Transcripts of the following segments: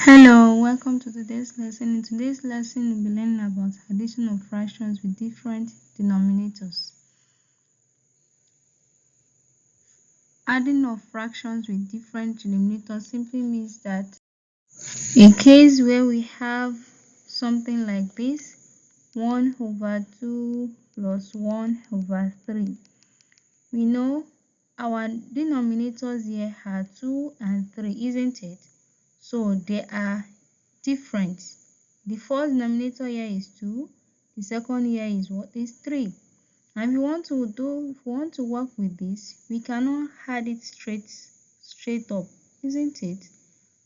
Hello, welcome to today's lesson. In today's lesson, we'll be learning about addition of fractions with different denominators. Adding of fractions with different denominators simply means that in case where we have something like this, 1 over 2 plus 1 over 3. We know our denominators here are 2 and 3, isn't it? So they are different. The first denominator here is 2, the second here is what is 3. And if we want to work with this, we cannot add it straight up, isn't it?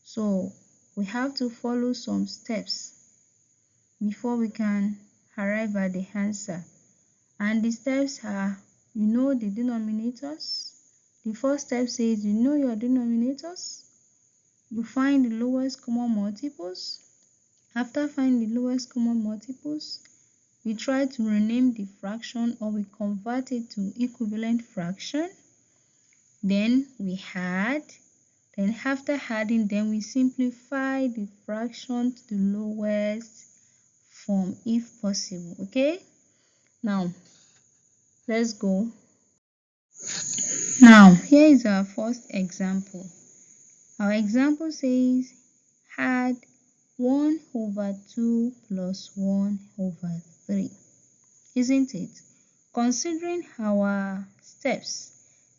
So we have to follow some steps before we can arrive at the answer. And the steps are, you know the denominators. The first step says you know your denominators. You find the lowest common multiples. After finding the lowest common multiples, we try to rename the fraction or we convert it to equivalent fraction. Then we add. Then after adding, then we simplify the fraction to the lowest form if possible. Okay? Now, let's go. Now, here is our first example. Our example says add 1 over 2 plus 1 over 3, isn't it? Considering our steps,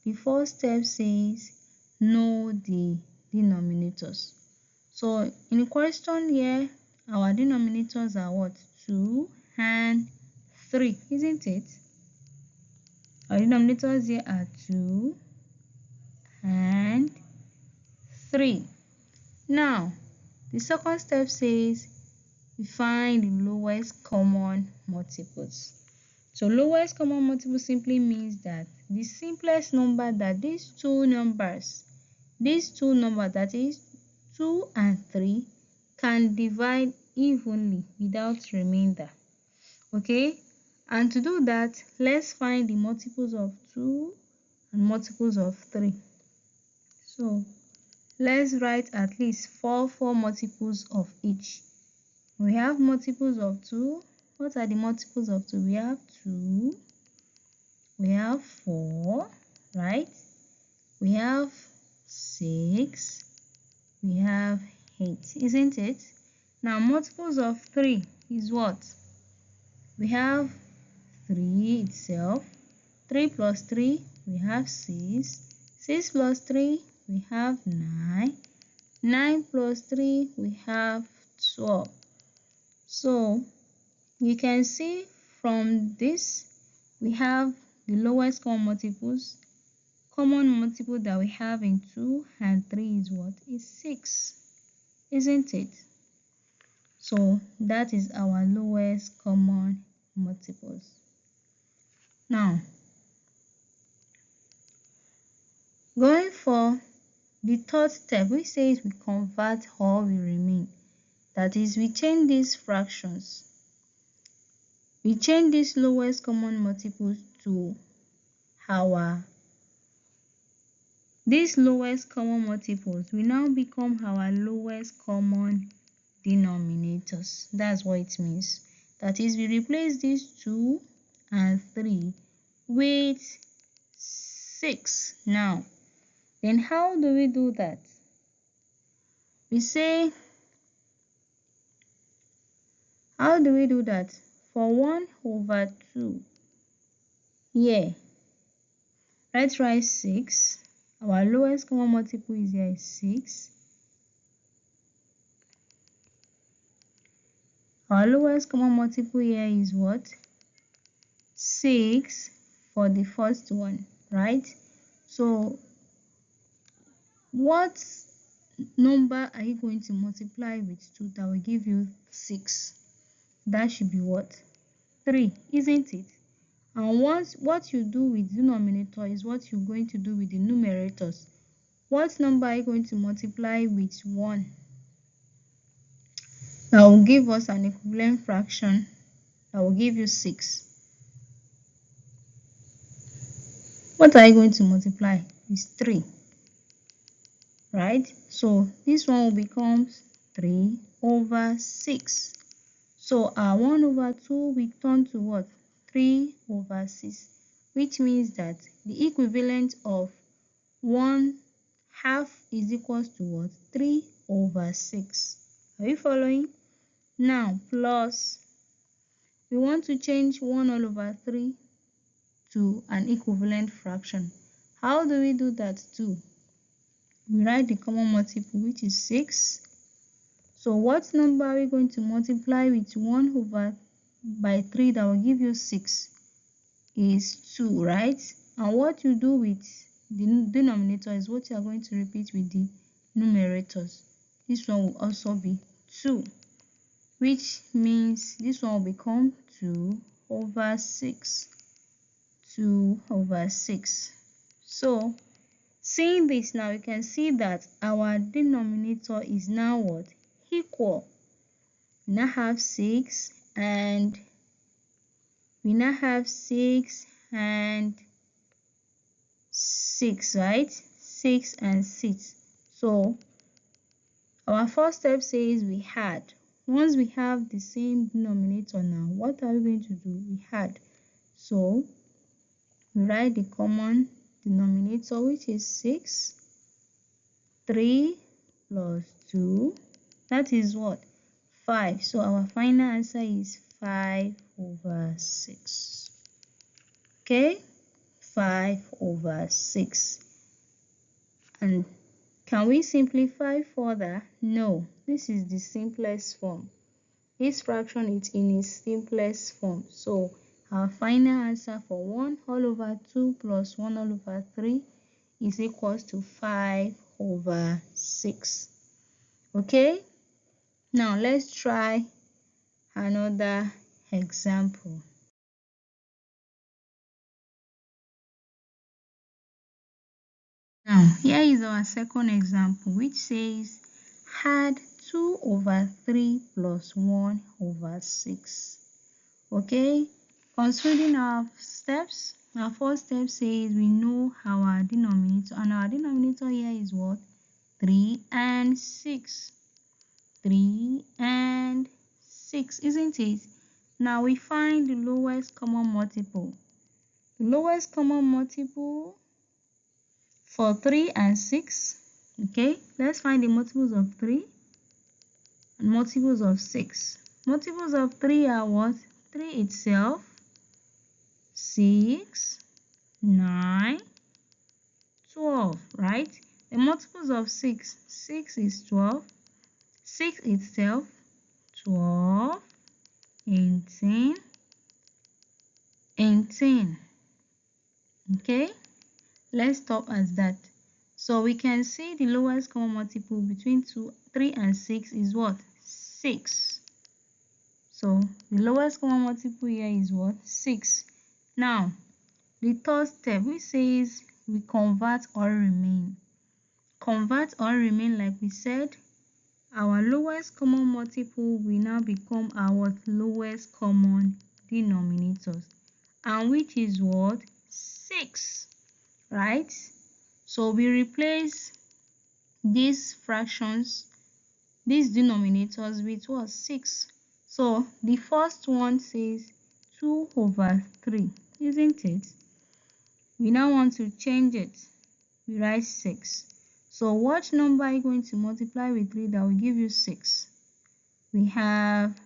the first step says know the denominators. So in the question here, our denominators are what? 2 and 3, isn't it? Our denominators here are 2 and 3. Now, the second step says we find the lowest common multiples. So lowest common multiple simply means that the simplest number that these two numbers that is 2 and 3 can divide evenly without remainder. Okay? And to do that, let's find the multiples of 2 and multiples of 3. So let's write at least four multiples of each. We have multiples of 2. What are the multiples of 2? We have 2. We have 4, right? We have 6. We have 8, isn't it? Now, multiples of 3 is what? We have 3 itself. 3 plus 3, we have 6. 6 plus 3, we have 9. 9 plus 3, we have 12. So, you can see from this, we have the lowest common multiples. Common multiple that we have in 2 and 3 is what? Is 6, isn't it? So, that is our lowest common multiples. Now, going for the third step, which says we convert or we remain. That is, we change these fractions. We change these lowest common multiples to these lowest common multiples will now become our lowest common denominators. That's what it means. That is, we replace these 2 and 3 with 6 now. Then how do we do that? We say, how do we do that? For 1 over 2 here, let's write 6. Our lowest common multiple is here is 6. Our lowest common multiple here is what? 6 for the first one, right? So, what number are you going to multiply with 2 that will give you 6? That should be what? 3, isn't it? And what you do with denominator is what you're going to do with the numerators. What number are you going to multiply with 1? That will give us an equivalent fraction that will give you 6. What are you going to multiply? Is 3. Right? So this one will become 3 over 6. So our 1 over 2 will turn to what? 3 over 6, which means that the equivalent of 1/2 is equals to what? 3 over 6. Are you following? Now, plus, we want to change 1 all over 3 to an equivalent fraction. How do we do that too? We write the common multiple, which is 6. So what number are we going to multiply with 1 over by 3 that will give you 6? Is 2, right? And what you do with the denominator is what you are going to repeat with the numerators. This one will also be 2, which means this one will become 2 over 6. 2 over 6. So, seeing this now, we can see that our denominator is now what? Equal. We now have 6 and 6, right? 6 and 6. So our first step says we had. Once we have the same denominator now, what are we going to do? We had. So we write the common denominator, which is 6. 3 plus 2, that is what? 5. So our final answer is 5 over 6. Okay? 5 over 6. And can we simplify further? No. This is the simplest form. This fraction is in its simplest form. So our final answer for 1 all over 2 plus 1 all over 3 is equals to 5 over 6. Okay? Now let's try another example. Now, here is our second example, which says add 2 over 3 plus 1 over 6. Okay, considering our steps, our first step says we know our denominator, and our denominator here is what? 3 and 6. 3 and 6, isn't it? Now we find the lowest common multiple. The lowest common multiple for 3 and 6, okay, let's find the multiples of 3 and multiples of 6. Multiples of 3 are what? 3 itself, 6, 9, 12, right? The multiples of 6, 6 is 12, 6 itself, 12, 18, 18. Okay, let's stop as that. So we can see the lowest common multiple between 3 and 6 is what? 6. So the lowest common multiple here is what? 6. Now, the third step, which says we convert or remain. Convert or remain, like we said, our lowest common multiple will now become our lowest common denominators. And which is what? 6. Right? So we replace these fractions, these denominators with what? 6. So the first one says 2 over 3, isn't it? We now want to change it. We write 6. So what number are you going to multiply with 3 that will give you 6? We have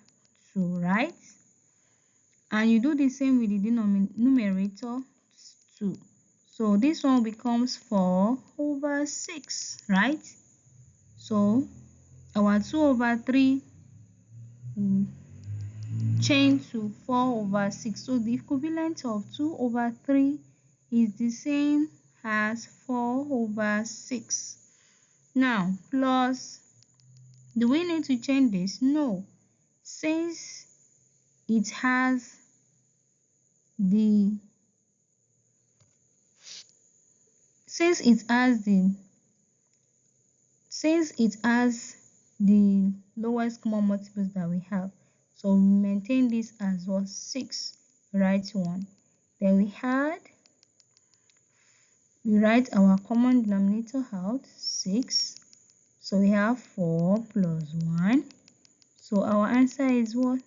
2, right? And you do the same with the numerator, 2. So this one becomes 4 over 6, right? So our 2 over 3 will change to 4 over 6. So the equivalent of 2 over 3 is the same as 4 over 6. Now, plus, do we need to change this? No. Since it has the lowest common multiples that we have, so we maintain this as what? 6. Write 1. Then we write our common denominator out, 6. So we have 4 plus 1. So our answer is what?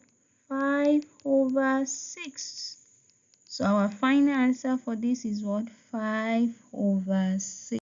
5/6. So our final answer for this is what? 5/6.